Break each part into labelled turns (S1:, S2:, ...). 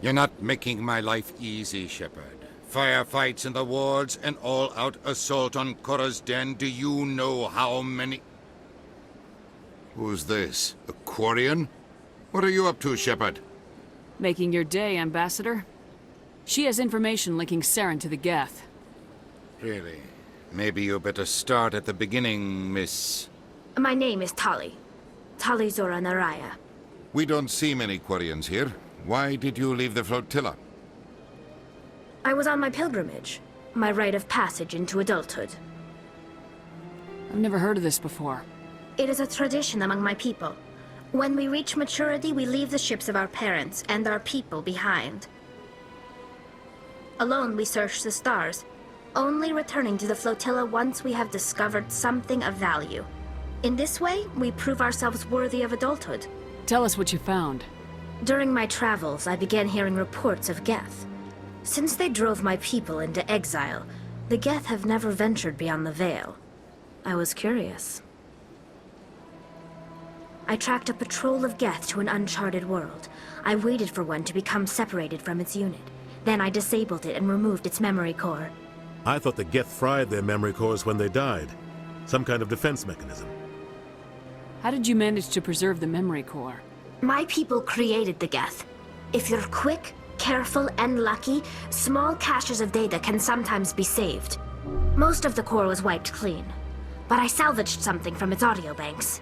S1: You're not making my life easy, Shepard. Firefights in the wards, an all-out assault on Korra's den. Do you know how many... Who's this? A Quarian? What are you up to, Shepard?
S2: Making your day, Ambassador. She has information linking Saren to the Geth.
S1: Really? Maybe you better start at the beginning, Miss...
S3: My name is Tali. Tali Zora Naraya.
S1: We don't see many Quarians here. Why did you leave the flotilla?
S3: I was on my pilgrimage. My rite of passage into adulthood.
S2: I've never heard of this before.
S3: It is a tradition among my people. When we reach maturity, we leave the ships of our parents and our people behind. Alone, we search the stars, only returning to the flotilla once we have discovered something of value. In this way, we prove ourselves worthy of adulthood.
S2: Tell us what you found.
S3: During my travels, I began hearing reports of Geth. Since they drove my people into exile, the Geth have never ventured beyond the Veil. I was curious. I tracked a patrol of Geth to an uncharted world. I waited for one to become separated from its unit. Then I disabled it and removed its memory core.
S4: I thought the Geth fried their memory cores when they died. Some kind of defense mechanism.
S2: How did you manage to preserve the memory core?
S3: My people created the Geth. If you're quick, careful, and lucky, small caches of data can sometimes be saved. Most of the core was wiped clean, but I salvaged something from its audio banks.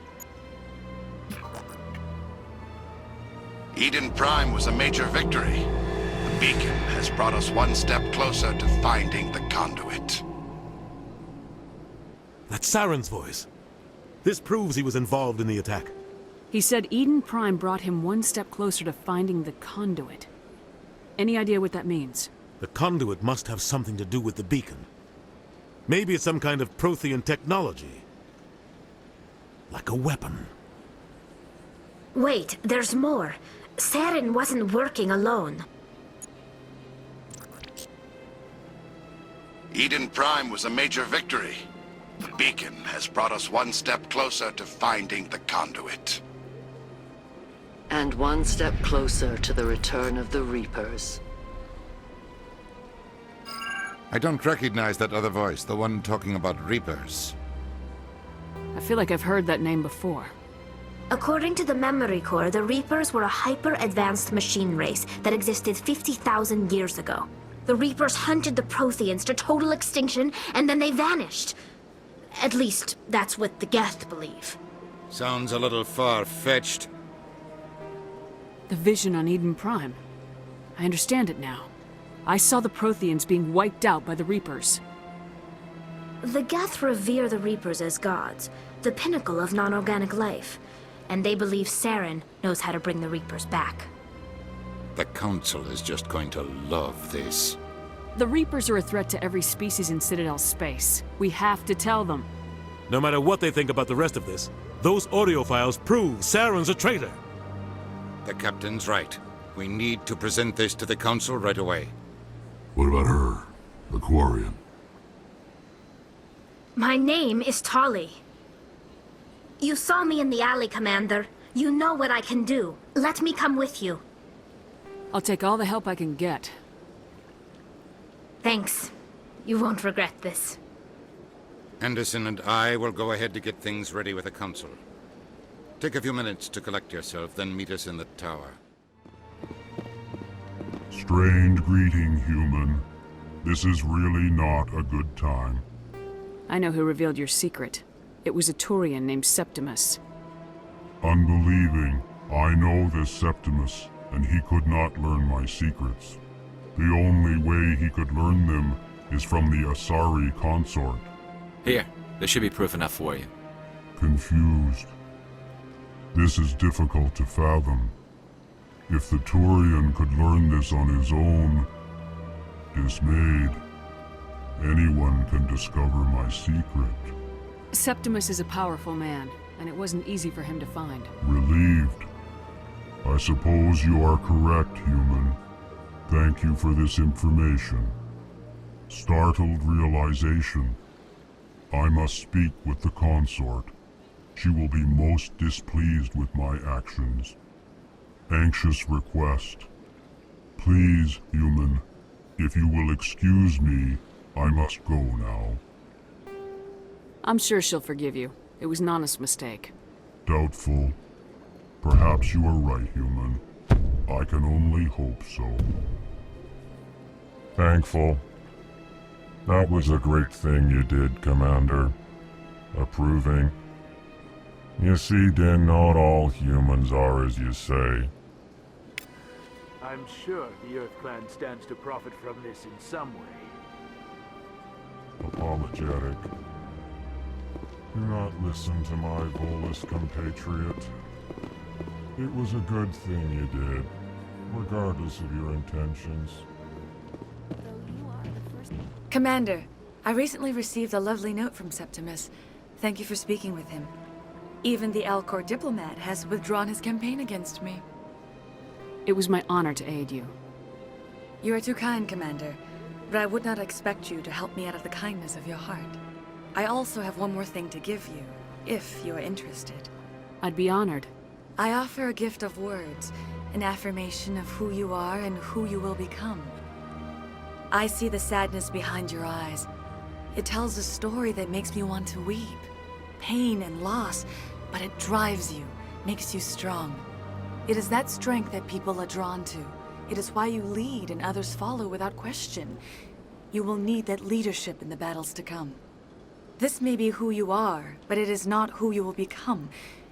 S5: Eden Prime was a major victory. The beacon has brought us one step closer to finding the conduit.
S4: That's Saren's voice. This proves he was involved in the attack.
S2: He said Eden Prime brought him one step closer to finding the conduit. Any idea what that means?
S4: The conduit must have something to do with the beacon. Maybe it's some kind of Prothean technology. Like a weapon.
S3: Wait, there's more. Saren wasn't working alone.
S5: Eden Prime was a major victory. The beacon has brought us one step closer to finding the conduit.
S6: And one step closer to the return of the Reapers.
S1: I don't recognize that other voice, the one talking about Reapers.
S2: I feel like I've heard that name before.
S3: According to the memory core, the Reapers were a hyper-advanced machine race that existed 50,000 years ago. The Reapers hunted the Protheans to total extinction, and then they vanished. At least, that's what the Geth believe.
S1: Sounds a little far-fetched.
S2: The vision on Eden Prime. I understand it now. I saw the Protheans being wiped out by the Reapers.
S3: The Geth revere the Reapers as gods, the pinnacle of non-organic life. And they believe Saren knows how to bring the Reapers back.
S1: The Council is just going to love this.
S2: The Reapers are a threat to every species in Citadel space. We have to tell them.
S4: No matter what they think about the rest of this, those audio files prove Saren's a traitor.
S1: The Captain's right. We need to present this to the Council right away.
S7: What about her, the Quarian?
S3: My name is Tali. You saw me in the alley, Commander. You know what I can do. Let me come with you.
S2: I'll take all the help I can get.
S3: Thanks. You won't regret this.
S1: Anderson and I will go ahead to get things ready with the Council. Take a few minutes to collect yourself, then meet us in the tower.
S7: Strange greeting, human. This is really not a good time.
S2: I know who revealed your secret. It was a Turian named Septimus.
S7: Unbelieving. I know this Septimus, and he could not learn my secrets. The only way he could learn them is from the Asari consort.
S8: Here, there should be proof enough for you.
S7: Confused. This is difficult to fathom. If the Turian could learn this on his own, dismayed, anyone can discover my secret.
S2: Septimus is a powerful man, and it wasn't easy for him to find.
S7: Relieved. I suppose you are correct, human. Thank you for this information. Startled realization. I must speak with the consort. She will be most displeased with my actions. Anxious request. Please, human. If you will excuse me, I must go now.
S2: I'm sure she'll forgive you. It was an honest mistake.
S7: Doubtful. Perhaps you are right, human. I can only hope so. Thankful. That was a great thing you did, Commander. Approving. You see, then not all humans are as you say.
S9: I'm sure the Earth Clan stands to profit from this in some way.
S7: Apologetic. Do not listen to my Volus compatriot. It was a good thing you did, regardless of your intentions.
S10: Commander, I recently received a lovely note from Septimus. Thank you for speaking with him. Even the Alcor diplomat has withdrawn his campaign against me.
S2: It was my honor to aid you.
S10: You are too kind, Commander, but I would not expect you to help me out of the kindness of your heart. I also have one more thing to give you, if you are interested.
S2: I'd be honored.
S10: I offer a gift of words, an affirmation of who you are and who you will become. I see the sadness behind your eyes. It tells a story that makes me want to weep. Pain and loss, but it drives you, makes you strong. It is that strength that people are drawn to. It is why you lead and others follow without question. You will need that leadership in the battles to come. This may be who you are, but it is not who you will become.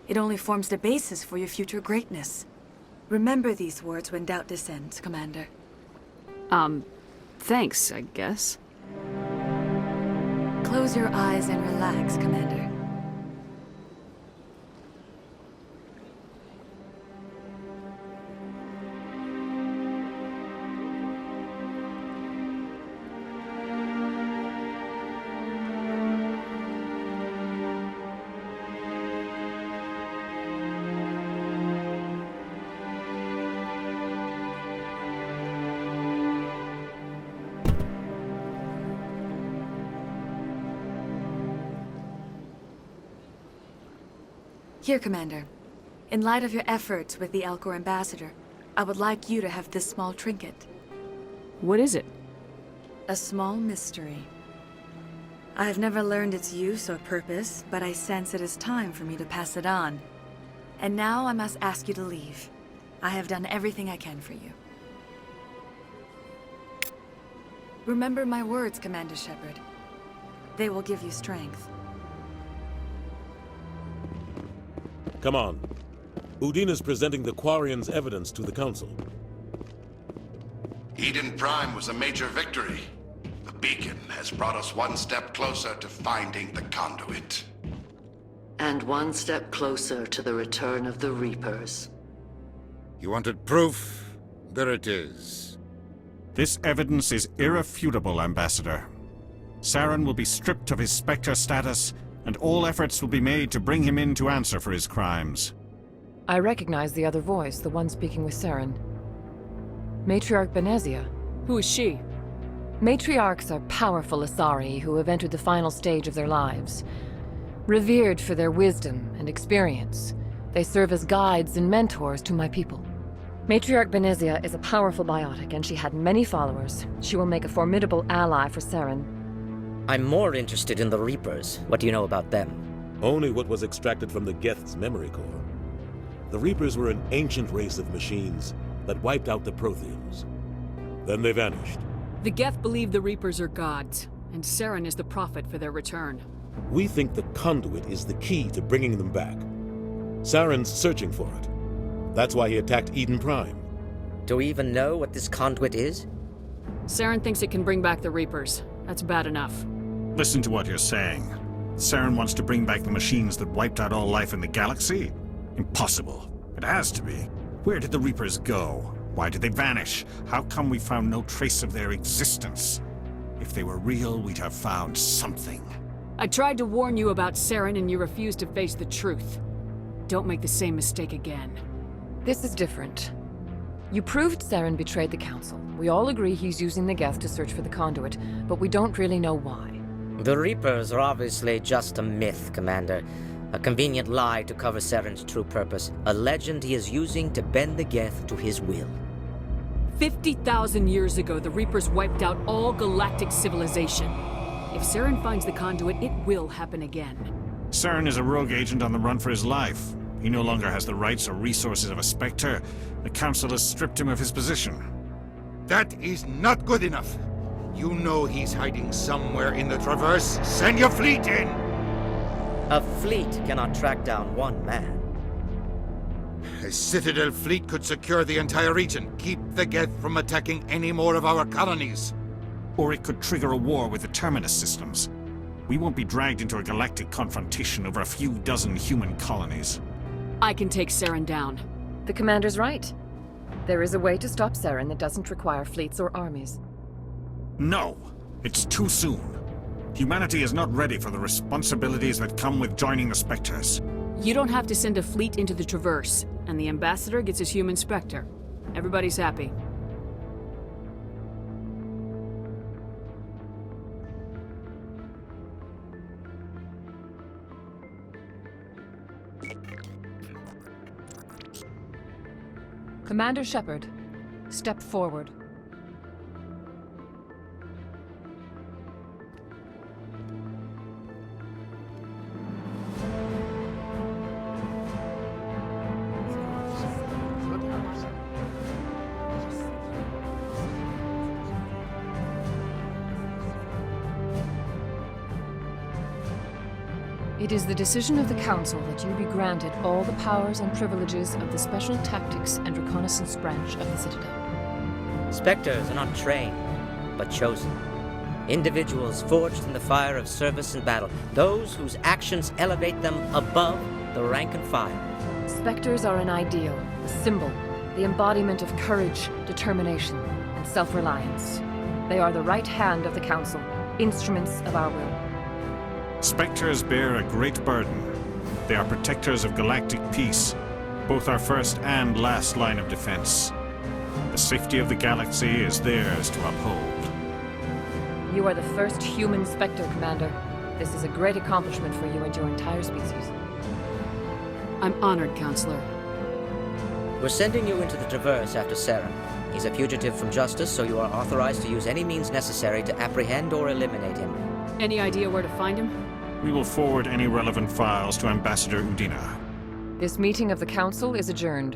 S10: It only forms the basis for your future greatness. Remember these words when doubt descends, Commander.
S2: Thanks, I guess.
S10: Close your eyes and relax, Commander. Here, Commander. In light of your efforts with the Alcor ambassador, I would like you to have this small trinket.
S2: What is it?
S10: A small mystery. I have never learned its use or purpose, but I sense it is time for me to pass it on. And now I must ask you to leave. I have done everything I can for you. Remember my words, Commander Shepard. They will give you strength.
S4: Come on. Udina's presenting the Quarian's evidence to the Council.
S5: Eden Prime was a major victory. The beacon has brought us one step closer to finding the conduit.
S6: And one step closer to the return of the Reapers.
S1: You wanted proof? There it is.
S11: This evidence is irrefutable, Ambassador. Saren will be stripped of his Spectre status, and all efforts will be made to bring him in to answer for his crimes.
S12: I recognize the other voice, the one speaking with Saren. Matriarch Benezia.
S2: Who is she?
S12: Matriarchs are powerful Asari who have entered the final stage of their lives. Revered for their wisdom and experience, they serve as guides and mentors to my people. Matriarch Benezia is a powerful biotic, and she had many followers. She will make a formidable ally for Saren.
S13: I'm more interested in the Reapers. What do you know about them?
S4: Only what was extracted from the Geth's memory core. The Reapers were an ancient race of machines that wiped out the Protheans. Then they vanished.
S2: The Geth believe the Reapers are gods, and Saren is the prophet for their return.
S4: We think the conduit is the key to bringing them back. Saren's searching for it. That's why he attacked Eden Prime.
S13: Do we even know what this conduit is?
S2: Saren thinks it can bring back the Reapers. That's bad enough.
S11: Listen to what you're saying. Saren wants to bring back the machines that wiped out all life in the galaxy? Impossible. It has to be. Where did the Reapers go? Why did they vanish? How come we found no trace of their existence? If they were real, we'd have found something.
S2: I tried to warn you about Saren, and you refused to face the truth. Don't make the same mistake again.
S12: This is different. You proved Saren betrayed the Council. We all agree he's using the Geth to search for the conduit, but we don't really know why.
S13: The Reapers are obviously just a myth, Commander. A convenient lie to cover Saren's true purpose. A legend he is using to bend the Geth to his will.
S2: 50,000 years ago, the Reapers wiped out all galactic civilization. If Saren finds the conduit, it will happen again.
S11: Saren is a rogue agent on the run for his life. He no longer has the rights or resources of a Spectre. The Council has stripped him of his position.
S1: That is not good enough. You know he's hiding somewhere in the Traverse. Send your fleet in!
S13: A fleet cannot track down one man.
S1: A Citadel fleet could secure the entire region, keep the Geth from attacking any more of our colonies.
S11: Or it could trigger a war with the Terminus systems. We won't be dragged into a galactic confrontation over a few dozen human colonies.
S2: I can take Saren down.
S12: The commander's right. There is a way to stop Saren that doesn't require fleets or armies.
S11: No! It's too soon. Humanity is not ready for the responsibilities that come with joining the Spectres.
S2: You don't have to send a fleet into the Traverse, and the ambassador gets his human Spectre. Everybody's happy.
S12: Commander Shepard, step forward. It is the decision of the Council that you be granted all the powers and privileges of the Special Tactics and Reconnaissance Branch of the Citadel.
S13: Spectres are not trained, but chosen. Individuals forged in the fire of service and battle. Those whose actions elevate them above the rank and file.
S12: Spectres are an ideal, a symbol, the embodiment of courage, determination, and self-reliance. They are the right hand of the Council, instruments of our will.
S11: Spectres bear a great burden. They are protectors of galactic peace, both our first and last line of defense. The safety of the galaxy is theirs to uphold.
S12: You are the first human Spectre, Commander. This is a great accomplishment for you and your entire species.
S2: I'm honored, Counselor.
S13: We're sending you into the Traverse after Saren. He's a fugitive from justice, so you are authorized to use any means necessary to apprehend or eliminate him.
S2: Any idea where to find him?
S11: We will forward any relevant files to Ambassador Udina.
S12: This meeting of the Council is adjourned.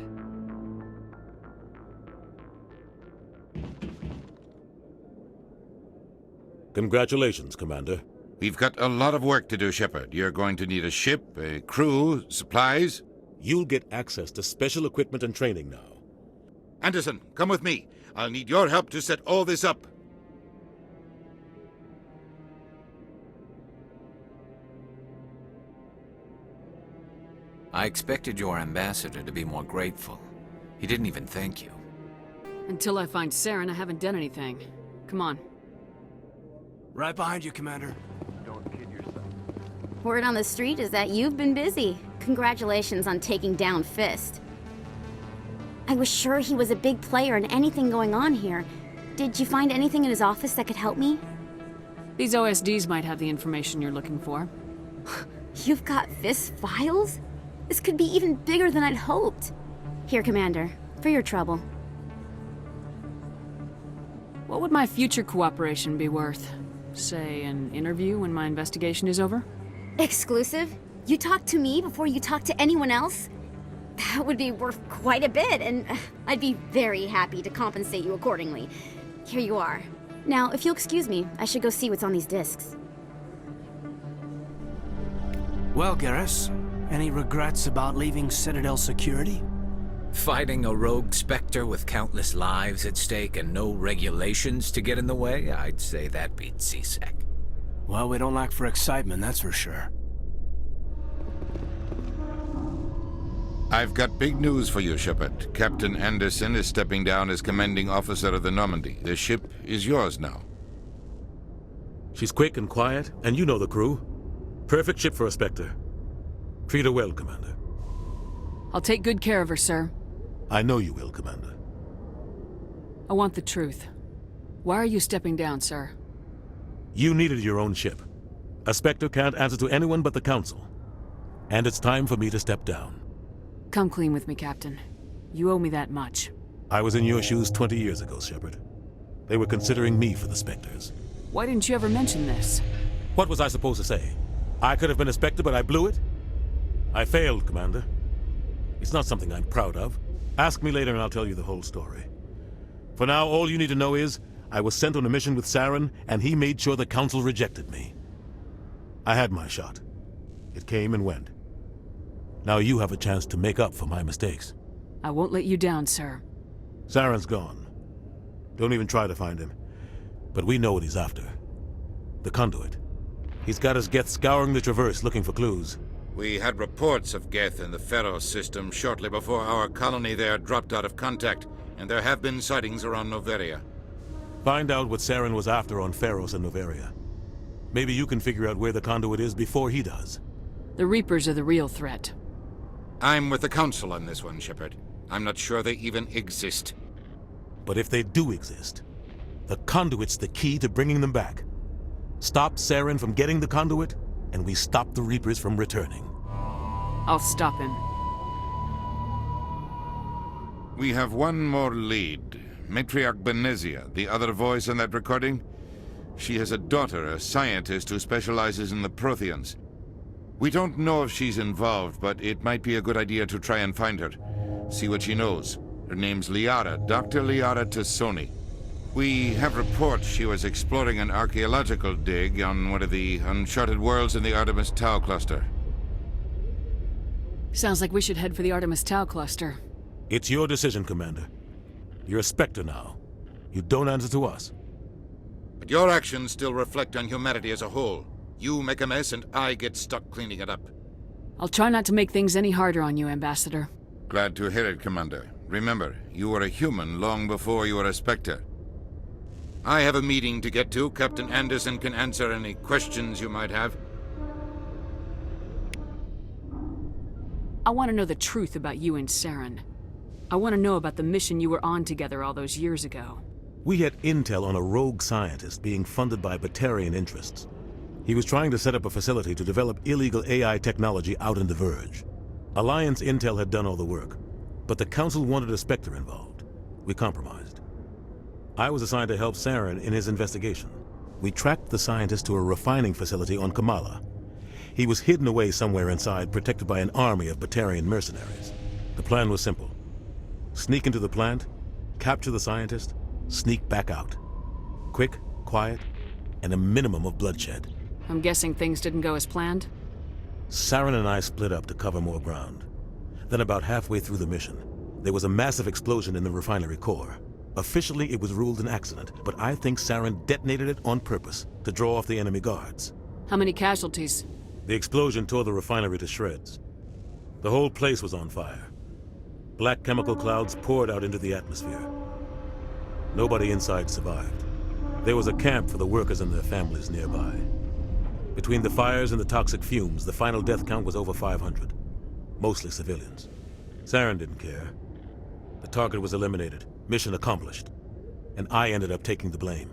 S4: Congratulations, Commander.
S1: We've got a lot of work to do, Shepard. You're going to need a ship, a crew, supplies.
S4: You'll get access to special equipment and training now.
S1: Anderson, come with me. I'll need your help to set all this up.
S8: I expected your ambassador to be more grateful. He didn't even thank you.
S2: Until I find Saren, I haven't done anything. Come on.
S14: Right behind you, Commander.
S9: Don't kid yourself.
S15: Word on the street is that you've been busy. Congratulations on taking down Fist. I was sure he was a big player in anything going on here. Did you find anything in his office that could help me?
S2: These OSDs might have the information you're looking for.
S15: You've got Fist's files? This could be even bigger than I'd hoped. Here, Commander, for your trouble.
S2: What would my future cooperation be worth? Say, an interview when my investigation is over?
S15: Exclusive? You talk to me before you talk to anyone else? That would be worth quite a bit, and I'd be very happy to compensate you accordingly. Here you are. Now, if you'll excuse me, I should go see what's on these discs.
S14: Well, Garrus, any regrets about leaving Citadel security?
S8: Fighting a rogue Spectre with countless lives at stake and no regulations to get in the way? I'd say that beats CSEC.
S14: Well, we don't lack for excitement, that's for sure.
S1: I've got big news for you, Shepard. Captain Anderson is stepping down as commanding officer of the Normandy. The ship is yours now.
S4: She's quick and quiet, and you know the crew. Perfect ship for a Spectre. Treat her well, Commander.
S2: I'll take good care of her, sir.
S4: I know you will, Commander.
S2: I want the truth. Why are you stepping down, sir?
S4: You needed your own ship. A Spectre can't answer to anyone but the Council. And it's time for me to step down.
S2: Come clean with me, Captain. You owe me that much.
S4: I was in your shoes 20 years ago, Shepard. They were considering me for the Spectres.
S2: Why didn't you ever mention this?
S4: What was I supposed to say? I could have been a Spectre, but I blew it? I failed, Commander. It's not something I'm proud of. Ask me later and I'll tell you the whole story. For now, all you need to know is, I was sent on a mission with Saren, and he made sure the Council rejected me. I had my shot. It came and went. Now you have a chance to make up for my mistakes.
S2: I won't let you down, sir.
S4: Saren's gone. Don't even try to find him. But we know what he's after. The conduit. He's got his Geth scouring the Traverse looking for clues.
S1: We had reports of Geth in the Pharaoh system shortly before our colony there dropped out of contact, and there have been sightings around Noveria.
S4: Find out what Saren was after on Pharos and Noveria. Maybe you can figure out where the conduit is before he does.
S2: The Reapers are the real threat.
S1: I'm with the Council on this one, Shepard. I'm not sure they even exist.
S4: But if they do exist, the conduit's the key to bringing them back. Stop Saren from getting the conduit, and we stop the Reapers from returning.
S2: I'll stop him.
S1: We have one more lead. Matriarch Benezia, the other voice in that recording. She has a daughter, a scientist who specializes in the Protheans. We don't know if she's involved, but it might be a good idea to try and find her. See what she knows. Her name's Liara, Dr. Liara Tassoni. We have reports she was exploring an archaeological dig on one of the uncharted worlds in the Artemis Tau cluster.
S2: Sounds like we should head for the Artemis Tau cluster.
S4: It's your decision, Commander. You're a Spectre now. You don't answer to us.
S1: But your actions still reflect on humanity as a whole. You make a mess and I get stuck cleaning it up.
S2: I'll try not to make things any harder on you, Ambassador.
S1: Glad to hear it, Commander. Remember, you were a human long before you were a Spectre. I have a meeting to get to. Captain Anderson can answer any questions you might have.
S2: I want to know the truth about you and Saren. I want to know about the mission you were on together all those years ago.
S4: We had intel on a rogue scientist being funded by Batarian interests. He was trying to set up a facility to develop illegal AI technology out in the Verge. Alliance intel had done all the work, but the Council wanted a Spectre involved. We compromised. I was assigned to help Saren in his investigation. We tracked the scientist to a refining facility on Kamala. He was hidden away somewhere inside, protected by an army of Batarian mercenaries. The plan was simple. Sneak into the plant, capture the scientist, sneak back out. Quick, quiet, and a minimum of bloodshed.
S2: I'm guessing things didn't go as planned?
S4: Saren and I split up to cover more ground. Then about halfway through the mission, there was a massive explosion in the refinery core. Officially, it was ruled an accident, but I think Saren detonated it on purpose to draw off the enemy guards.
S2: How many casualties?
S4: The explosion tore the refinery to shreds. The whole place was on fire. Black chemical clouds poured out into the atmosphere. Nobody inside survived. There was a camp for the workers and their families nearby. Between the fires and the toxic fumes, the final death count was over 500. Mostly civilians. Saren didn't care. The target was eliminated. Mission accomplished. And I ended up taking the blame.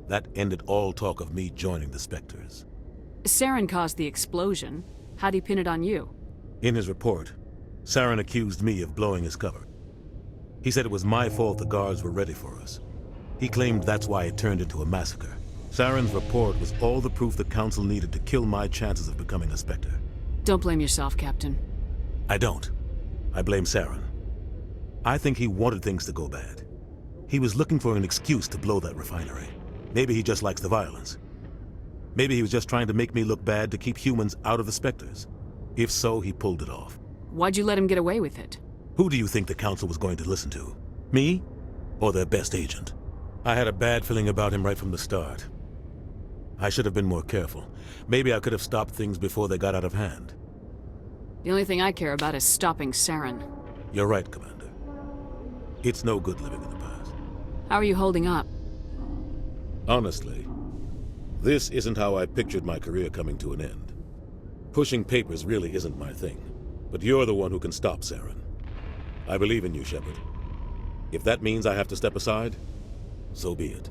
S4: That ended all talk of me joining the Spectres.
S2: Saren caused the explosion. How'd he pin it on you?
S4: In his report, Saren accused me of blowing his cover. He said it was my fault the guards were ready for us. He claimed that's why it turned into a massacre. Saren's report was all the proof the Council needed to kill my chances of becoming a Spectre.
S2: Don't blame yourself, Captain.
S4: I don't. I blame Saren. I think he wanted things to go bad. He was looking for an excuse to blow that refinery. Maybe he just likes the violence. Maybe he was just trying to make me look bad to keep humans out of the Spectres. If so, he pulled it off.
S2: Why'd you let him get away with it?
S4: Who do you think the Council was going to listen to? Me? Or their best agent? I had a bad feeling about him right from the start. I should have been more careful. Maybe I could have stopped things before they got out of hand.
S2: The only thing I care about is stopping Saren.
S4: You're right, Commander. It's no good living in the past.
S2: How are you holding up?
S4: Honestly, this isn't how I pictured my career coming to an end. Pushing papers really isn't my thing, but you're the one who can stop Saren. I believe in you, Shepard. If that means I have to step aside, so be it.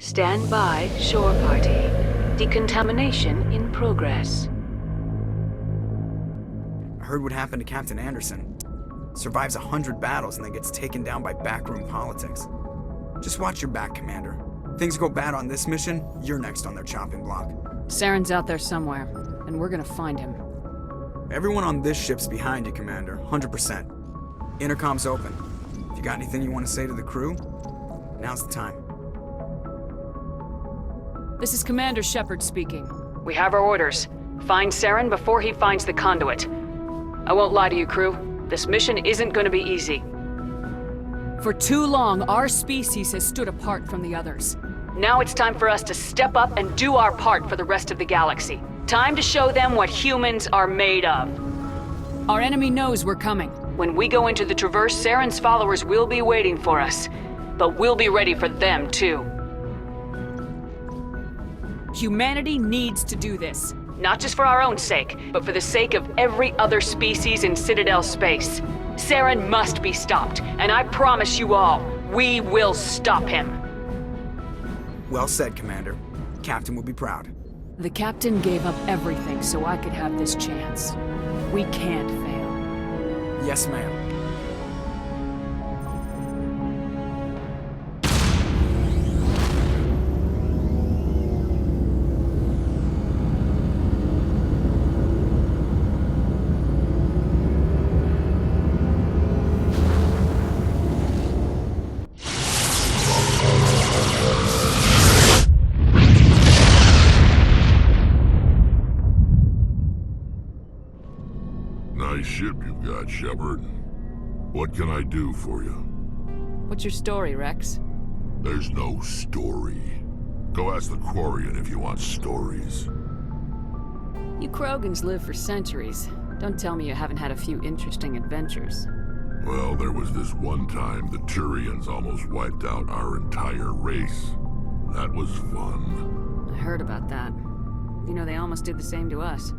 S2: Stand by, shore party. Decontamination in progress.
S16: I heard what happened to Captain Anderson. Survives 100 battles and then gets taken down by backroom politics. Just watch your back, Commander. Things go bad on this mission, you're next on their chopping block.
S2: Saren's out there somewhere, and we're gonna find him.
S16: Everyone on this ship's behind you, Commander. 100%. Intercom's open. If you got anything you want to say to the crew, now's the time.
S2: This is Commander Shepard speaking. We have our orders. Find Saren before he finds the conduit. I won't lie to you, crew. This mission isn't going to be easy. For too long, our species has stood apart from the others. Now it's time for us to step up and do our part for the rest of the galaxy. Time to show them what humans are made of. Our enemy knows we're coming. When we go into the Traverse, Saren's followers will be waiting for us. But we'll be ready for them, too. Humanity needs to do this. Not just for our own sake, but for the sake of every other species in Citadel space. Saren must be stopped, and I promise you all, we will stop him.
S16: Well said, Commander. Captain will be proud.
S2: The Captain gave up everything so I could have this chance. We can't fail.
S16: Yes, ma'am.
S7: Nice ship you've got, Shepard. What can I do for you?
S2: What's your story, Rex?
S7: There's no story. Go ask the Quarian if you want stories.
S2: You Krogans live for centuries. Don't tell me you haven't had a few interesting adventures.
S7: Well, there was this one time the Turians almost wiped out our entire race. That was fun.
S2: I heard about that. You know, they almost did the same to us.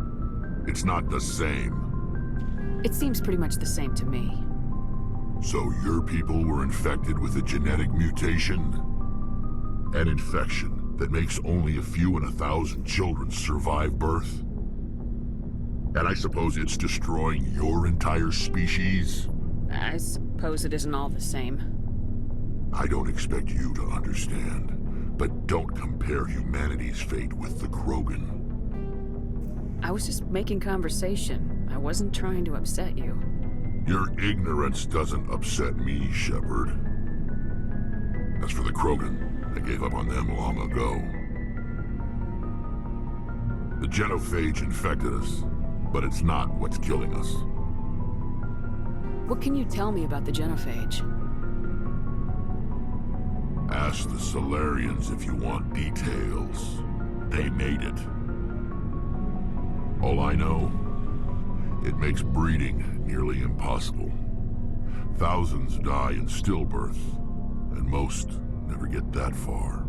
S7: It's not the same.
S2: It seems pretty much the same to me.
S7: So your people were infected with a genetic mutation? An infection that makes only a few in 1,000 children survive birth? And I suppose it's destroying your entire species?
S2: I suppose it isn't all the same.
S7: I don't expect you to understand, but don't compare humanity's fate with the Krogan.
S2: I was just making conversation. I wasn't trying to upset you.
S7: Your ignorance doesn't upset me, Shepard. As for the Krogan, I gave up on them long ago. The genophage infected us, but it's not what's killing us.
S2: What can you tell me about the genophage?
S7: Ask the Solarians if you want details. They made it. All I know, it makes breeding nearly impossible. Thousands die in stillbirth, and most never get that far.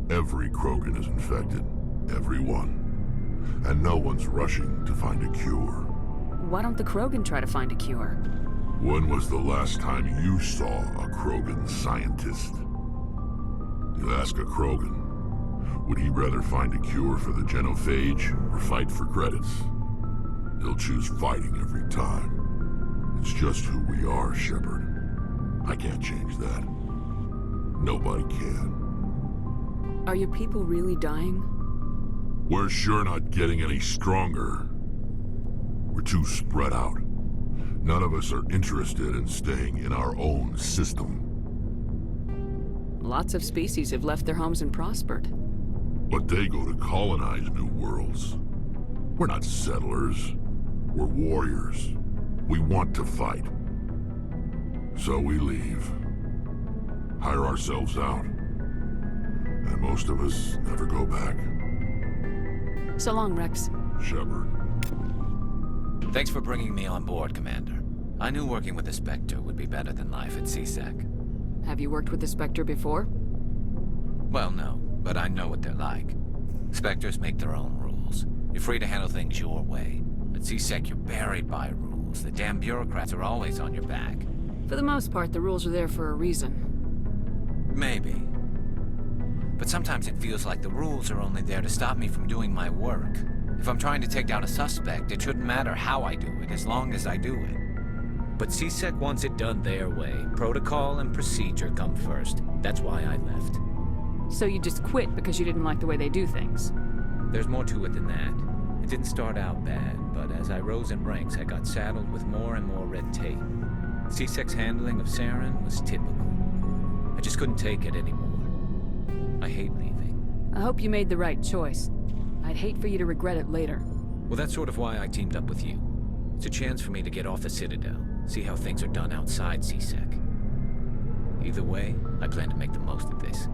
S7: Every Krogan is infected, every one. And no one's rushing to find a cure.
S2: Why don't the Krogan try to find a cure?
S7: When was the last time you saw a Krogan scientist? You ask a Krogan, would he rather find a cure for the genophage or fight for credits? He'll choose fighting every time. It's just who we are, Shepard. I can't change that. Nobody can.
S2: Are your people really dying?
S7: We're sure not getting any stronger. We're too spread out. None of us are interested in staying in our own system.
S2: Lots of species have left their homes and prospered.
S7: But they go to colonize new worlds. We're not settlers. We're warriors. We want to fight. So we leave. Hire ourselves out. And most of us never go back.
S2: So long, Rex.
S7: Shepard.
S8: Thanks for bringing me on board, Commander. I knew working with the Spectre would be better than life at CSEC.
S2: Have you worked with the Spectre before?
S8: Well, no, but I know what they're like. Spectres make their own rules. You're free to handle things your way. At CSEC, you're buried by rules. The damn bureaucrats are always on your back.
S2: For the most part, the rules are there for a reason.
S8: Maybe. But sometimes it feels like the rules are only there to stop me from doing my work. If I'm trying to take down a suspect, it shouldn't matter how I do it, as long as I do it. But CSEC wants it done their way. Protocol and procedure come first. That's why I left.
S2: So you just quit because you didn't like the way they do things?
S8: There's more to it than that. It didn't start out bad, but as I rose in ranks, I got saddled with more and more red tape. CSEC's handling of Saren was typical. I just couldn't take it anymore. I hate leaving.
S2: I hope you made the right choice. I'd hate for you to regret it later.
S8: Well, that's sort of why I teamed up with you. It's a chance for me to get off the Citadel, see how things are done outside CSEC. Either way, I plan to make the most of this.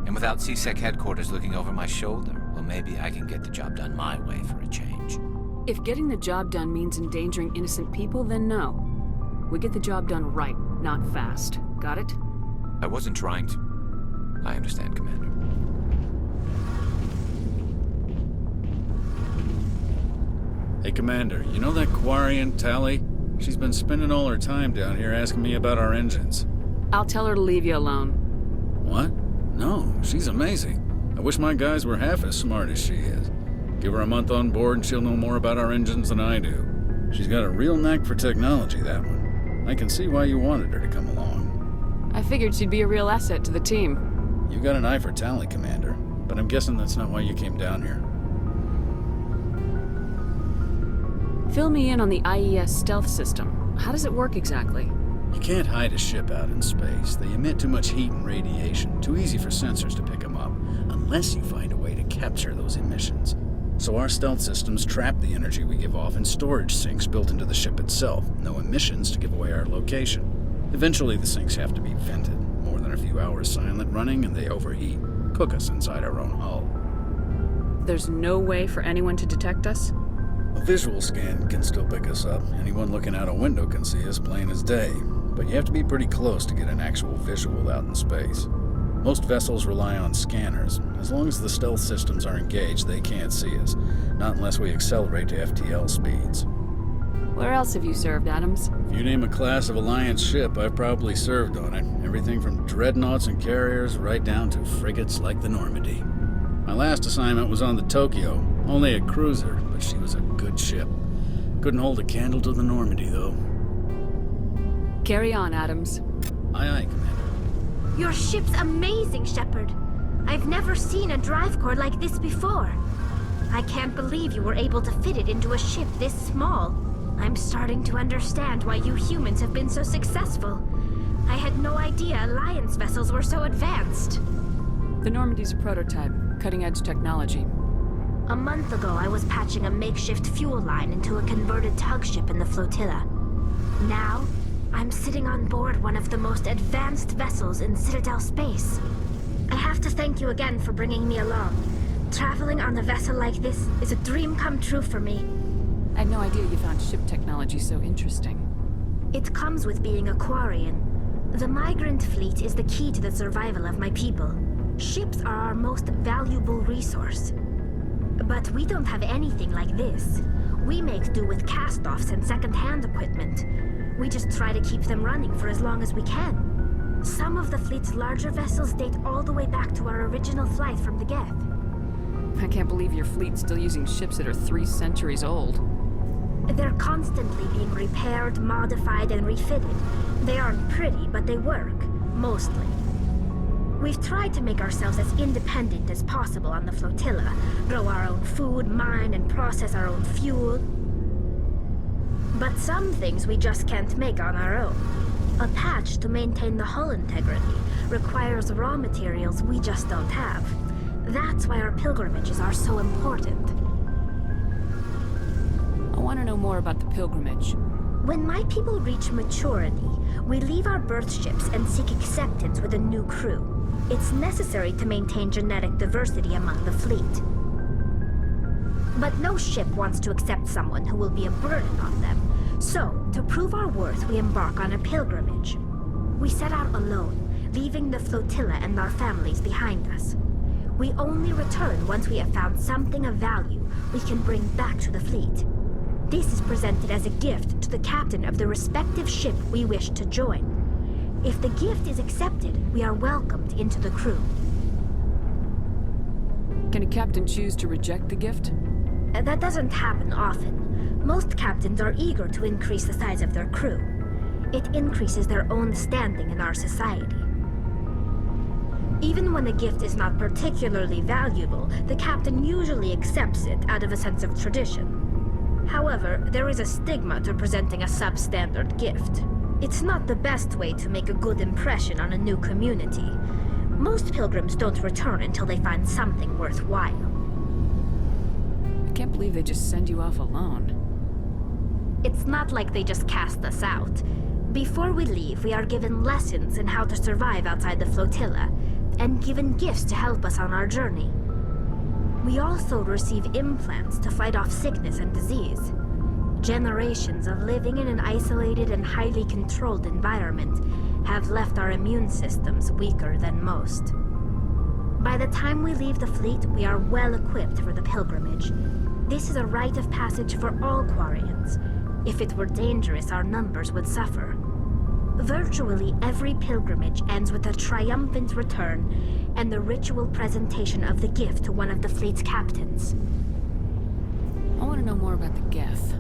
S8: And without CSEC headquarters looking over my shoulder, well, maybe I can get the job done my way for a change.
S2: If getting the job done means endangering innocent people, then no. We get the job done right, not fast. Got it?
S8: I wasn't trying to. I understand, Commander.
S17: Hey, Commander, you know that Quarian, Tally? She's been spending all her time down here asking me about our engines.
S2: I'll tell her to leave you alone.
S17: What? No, she's amazing. I wish my guys were half as smart as she is. Give her a month on board and she'll know more about our engines than I do. She's got a real knack for technology, that one. I can see why you wanted her to come along.
S2: I figured she'd be a real asset to the team.
S17: You got an eye for Tally, Commander, but I'm guessing that's not why you came down here.
S2: Fill me in on the IES stealth system. How does it work exactly?
S17: You can't hide a ship out in space. They emit too much heat and radiation, too easy for sensors to pick them up, unless you find a way to capture those emissions. So our stealth systems trap the energy we give off in storage sinks built into the ship itself. No emissions to give away our location. Eventually the sinks have to be vented. More than a few hours silent running and they overheat. Cook us inside our own hull.
S2: There's no way for anyone to detect us?
S17: A visual scan can still pick us up. Anyone looking out a window can see us plain as day. But you have to be pretty close to get an actual visual out in space. Most vessels rely on scanners. As long as the stealth systems are engaged, they can't see us. Not unless we accelerate to FTL speeds.
S2: Where else have you served, Adams?
S17: If you name a class of Alliance ship, I've probably served on it. Everything from dreadnoughts and carriers right down to frigates like the Normandy. My last assignment was on the Tokyo. Only a cruiser, but she was a good ship. Couldn't hold a candle to the Normandy, though.
S2: Carry on, Adams.
S17: Aye, aye, Commander.
S3: Your ship's amazing, Shepard. I've never seen a drive core like this before. I can't believe you were able to fit it into a ship this small. I'm starting to understand why you humans have been so successful. I had no idea Alliance vessels were so advanced.
S2: The Normandy's a prototype, cutting-edge technology.
S3: A month ago, I was patching a makeshift fuel line into a converted tug ship in the flotilla. Now, I'm sitting on board one of the most advanced vessels in Citadel space. I have to thank you again for bringing me along. Traveling on a vessel like this is a dream come true for me.
S2: I had no idea you found ship technology so interesting.
S3: It comes with being a Quarian. The migrant fleet is the key to the survival of my people. Ships are our most valuable resource. But we don't have anything like this. We make do with cast-offs and second-hand equipment. We just try to keep them running for as long as we can. Some of the fleet's larger vessels date all the way back to our original flight from the Geth.
S2: I can't believe your fleet's still using ships that are 3 centuries old.
S3: They're constantly being repaired, modified, and refitted. They aren't pretty, but they work. Mostly. We've tried to make ourselves as independent as possible on the flotilla. Grow our own food, mine, and process our own fuel. But some things we just can't make on our own. A patch to maintain the hull integrity requires raw materials we just don't have. That's why our pilgrimages are so important.
S2: I want to know more about the pilgrimage.
S3: When my people reach maturity, we leave our birth ships and seek acceptance with a new crew. It's necessary to maintain genetic diversity among the fleet. But no ship wants to accept someone who will be a burden on them. So, to prove our worth, we embark on a pilgrimage. We set out alone, leaving the flotilla and our families behind us. We only return once we have found something of value we can bring back to the fleet. This is presented as a gift to the captain of the respective ship we wish to join. If the gift is accepted, we are welcomed into the crew.
S2: Can a captain choose to reject the gift?
S3: That doesn't happen often. Most captains are eager to increase the size of their crew. It increases their own standing in our society. Even when the gift is not particularly valuable, the captain usually accepts it out of a sense of tradition. However, there is a stigma to presenting a substandard gift. It's not the best way to make a good impression on a new community. Most pilgrims don't return until they find something worthwhile.
S2: I can't believe they just send you off alone.
S3: It's not like they just cast us out. Before we leave, we are given lessons in how to survive outside the flotilla, and given gifts to help us on our journey. We also receive implants to fight off sickness and disease. Generations of living in an isolated and highly controlled environment have left our immune systems weaker than most. By the time we leave the fleet, we are well equipped for the pilgrimage. This is a rite of passage for all Quarians. If it were dangerous, our numbers would suffer. Virtually every pilgrimage ends with a triumphant return and the ritual presentation of the gift to one of the fleet's captains.
S2: I want to know more about the Geth.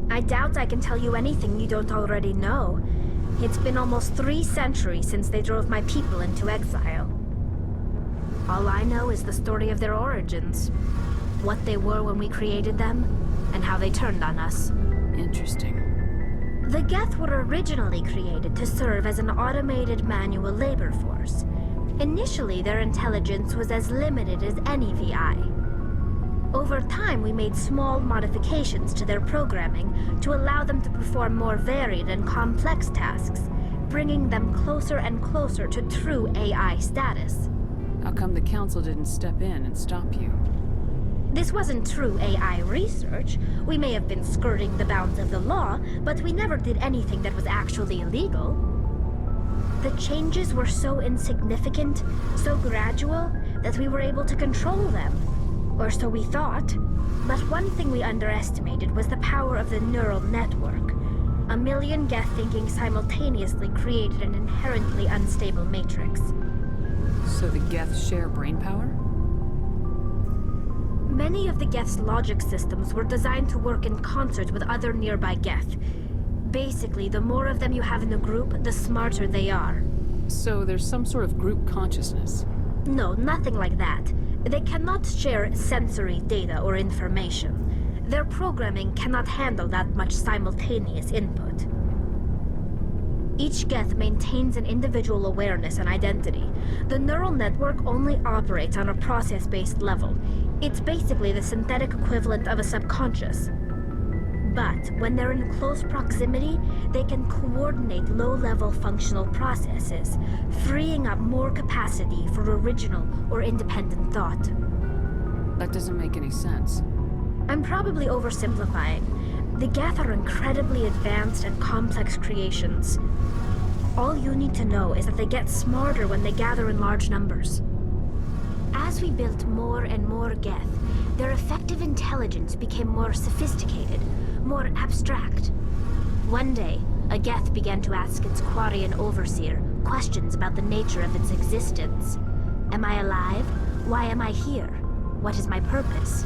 S3: I doubt I can tell you anything you don't already know. It's been almost 3 centuries since they drove my people into exile. All I know is the story of their origins, what they were when we created them, and how they turned on us.
S2: Interesting.
S3: The Geth were originally created to serve as an automated manual labor force. Initially, their intelligence was as limited as any VI. Over time, we made small modifications to their programming to allow them to perform more varied and complex tasks, bringing them closer and closer to true AI status.
S2: How come the Council didn't step in and stop you?
S3: This wasn't true AI research. We may have been skirting the bounds of the law, but we never did anything that was actually illegal. The changes were so insignificant, so gradual, that we were able to control them. Or so we thought. But one thing we underestimated was the power of the neural network. 1 million Geth thinking simultaneously created an inherently unstable matrix.
S2: So the Geth share brainpower?
S3: Many of the Geth's logic systems were designed to work in concert with other nearby Geth. Basically, the more of them you have in a group, the smarter they are.
S2: So there's some sort of group consciousness?
S3: No, nothing like that. They cannot share sensory data or information. Their programming cannot handle that much simultaneous input. Each Geth maintains an individual awareness and identity. The neural network only operates on a process-based level. It's basically the synthetic equivalent of a subconscious. But when they're in close proximity, they can coordinate low-level functional processes, freeing up more capacity for original or independent thought.
S2: That doesn't make any sense.
S3: I'm probably oversimplifying. The Geth are incredibly advanced and complex creations. All you need to know is that they get smarter when they gather in large numbers. As we built more and more Geth, their effective intelligence became more sophisticated, more abstract. One day, a Geth began to ask its Quarian overseer questions about the nature of its existence. Am I alive? Why am I here? What is my purpose?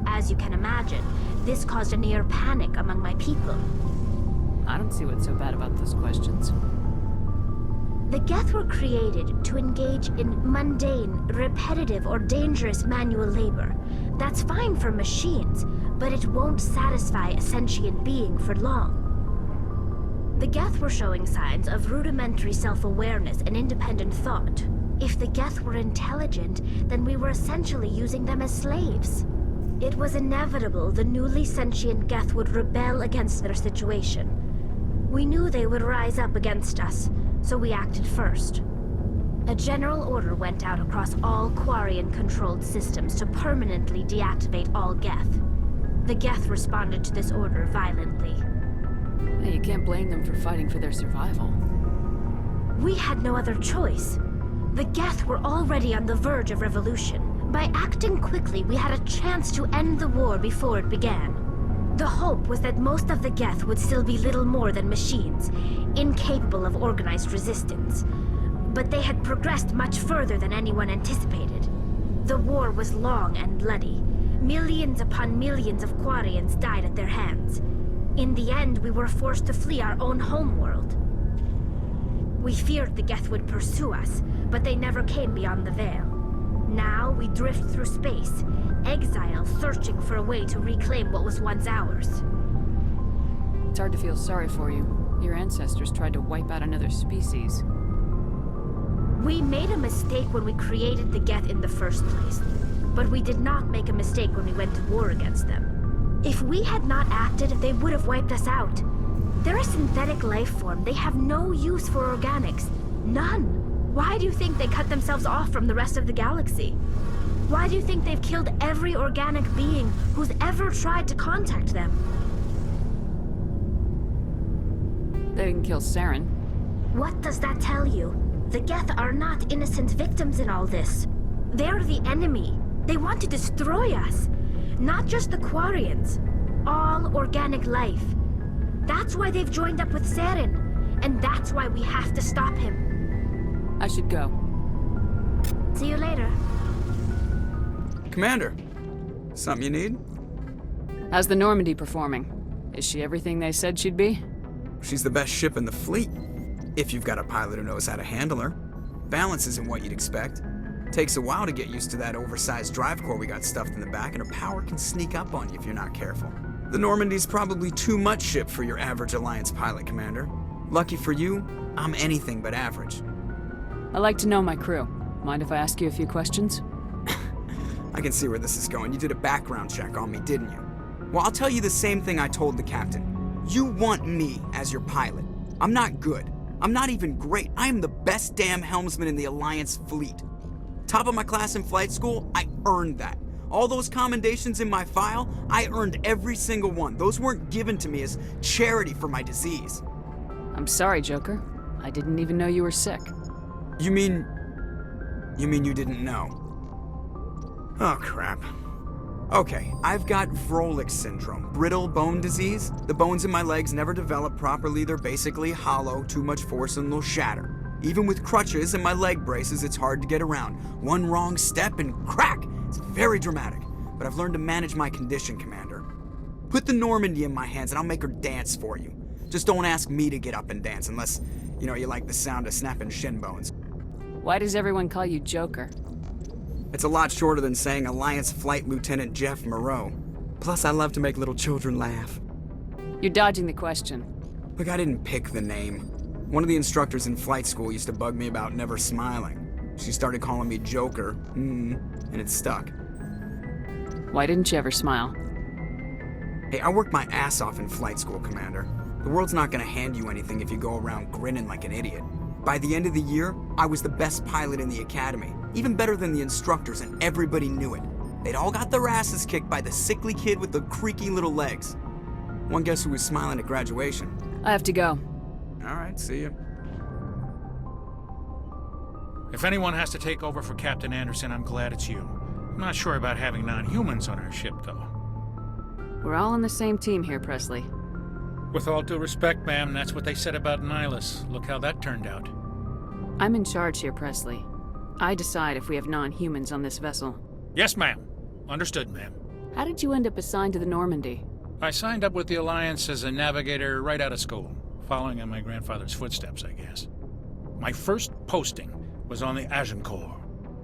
S3: As you can imagine, this caused a near panic among my people.
S2: I don't see what's so bad about those questions.
S3: The Geth were created to engage in mundane, repetitive, or dangerous manual labor. That's fine for machines, but it won't satisfy a sentient being for long. The Geth were showing signs of rudimentary self-awareness and independent thought. If the Geth were intelligent, then we were essentially using them as slaves. It was inevitable the newly sentient Geth would rebel against their situation. We knew they would rise up against us, so we acted first. A general order went out across all Quarian-controlled systems to permanently deactivate all Geth. The Geth responded to this order violently.
S2: Hey, you can't blame them for fighting for their survival.
S3: We had no other choice. The Geth were already on the verge of revolution. By acting quickly, we had a chance to end the war before it began. The hope was that most of the Geth would still be little more than machines, incapable of organized resistance. But they had progressed much further than anyone anticipated. The war was long and bloody. Millions upon millions of Quarians died at their hands. In the end, we were forced to flee our own homeworld. We feared the Geth would pursue us, but they never came beyond the Veil. Now we drift through space, exile searching for a way to reclaim what was once ours.
S2: It's hard to feel sorry for you. Your ancestors tried to wipe out another species.
S3: We made a mistake when we created the Geth in the first place, but we did not make a mistake when we went to war against them. If we had not acted, they would have wiped us out. They're a synthetic life form. They have no use for organics. None. Why do you think they cut themselves off from the rest of the galaxy? Why do you think they've killed every organic being who's ever tried to contact them?
S2: They didn't kill Saren.
S3: What does that tell you? The Geth are not innocent victims in all this. They're the enemy. They want to destroy us. Not just the Quarians. All organic life. That's why they've joined up with Saren. And that's why we have to stop him.
S2: I should go.
S3: See you later.
S16: Commander, something you need?
S2: How's the Normandy performing? Is she everything they said she'd be?
S16: She's the best ship in the fleet. If you've got a pilot who knows how to handle her. Balance isn't what you'd expect. Takes a while to get used to that oversized drive core we got stuffed in the back, and her power can sneak up on you if you're not careful. The Normandy's probably too much ship for your average Alliance pilot, Commander. Lucky for you, I'm anything but average.
S2: I like to know my crew. Mind if I ask you a few questions?
S16: I can see where this is going. You did a background check on me, didn't you? Well, I'll tell you the same thing I told the captain. You want me as your pilot. I'm not good. I'm not even great. I am the best damn helmsman in the Alliance fleet. Top of my class in flight school, I earned that. All those commendations in my file, I earned every single one. Those weren't given to me as charity for my disease.
S2: I'm sorry, Joker. I didn't even know you were sick.
S16: You mean you didn't know? Oh, crap. Okay, I've got Vrolich syndrome, brittle bone disease. The bones in my legs never develop properly. They're basically hollow, too much force and they'll shatter. Even with crutches and my leg braces, it's hard to get around. One wrong step and crack! It's very dramatic, but I've learned to manage my condition, Commander. Put the Normandy in my hands and I'll make her dance for you. Just don't ask me to get up and dance unless, you like the sound of snapping shin bones.
S2: Why does everyone call you Joker?
S16: It's a lot shorter than saying Alliance Flight Lieutenant Jeff Moreau. Plus, I love to make little children laugh.
S2: You're dodging the question.
S16: Look, I didn't pick the name. One of the instructors in flight school used to bug me about never smiling. She started calling me Joker, and it stuck.
S2: Why didn't you ever smile?
S16: Hey, I worked my ass off in flight school, Commander. The world's not gonna hand you anything if you go around grinning like an idiot. By the end of the year, I was the best pilot in the academy, even better than the instructors, and everybody knew it. They'd all got their asses kicked by the sickly kid with the creaky little legs. One guess who was smiling at graduation?
S2: I have to go.
S16: All right, see you.
S18: If anyone has to take over for Captain Anderson, I'm glad it's you. I'm not sure about having non-humans on our ship, though.
S2: We're all on the same team here, Presley.
S18: With all due respect, ma'am, that's what they said about Nihilus. Look how that turned out.
S2: I'm in charge here, Presley. I decide if we have non-humans on this vessel.
S18: Yes, ma'am. Understood, ma'am.
S2: How did you end up assigned to the Normandy?
S18: I signed up with the Alliance as a navigator right out of school, following in my grandfather's footsteps, I guess. My first posting was on the Agincourt.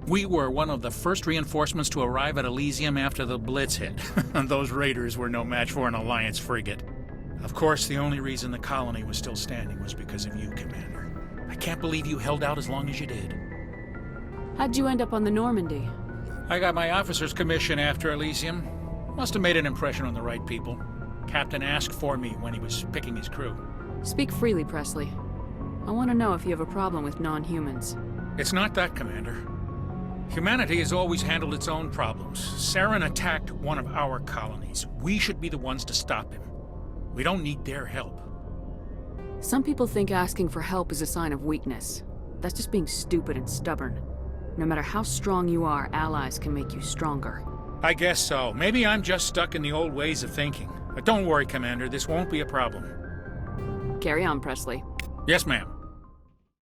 S18: We were one of the first reinforcements to arrive at Elysium after the Blitz hit. Those raiders were no match for an Alliance frigate. Of course, the only reason the colony was still standing was because of you, Commander. I can't believe you held out as long as you did.
S2: How'd you end up on the Normandy?
S18: I got my officer's commission after Elysium. Must have made an impression on the right people. Captain asked for me when he was picking his crew.
S2: Speak freely, Presley. I want to know if you have a problem with non-humans.
S18: It's not that, Commander. Humanity has always handled its own problems. Saren attacked one of our colonies. We should be the ones to stop him. We don't need their help.
S2: Some people think asking for help is a sign of weakness. That's just being stupid and stubborn. No matter how strong you are, allies can make you stronger.
S18: I guess so. Maybe I'm just stuck in the old ways of thinking. But don't worry, Commander. This won't be a problem.
S2: Carry on, Presley.
S18: Yes, ma'am.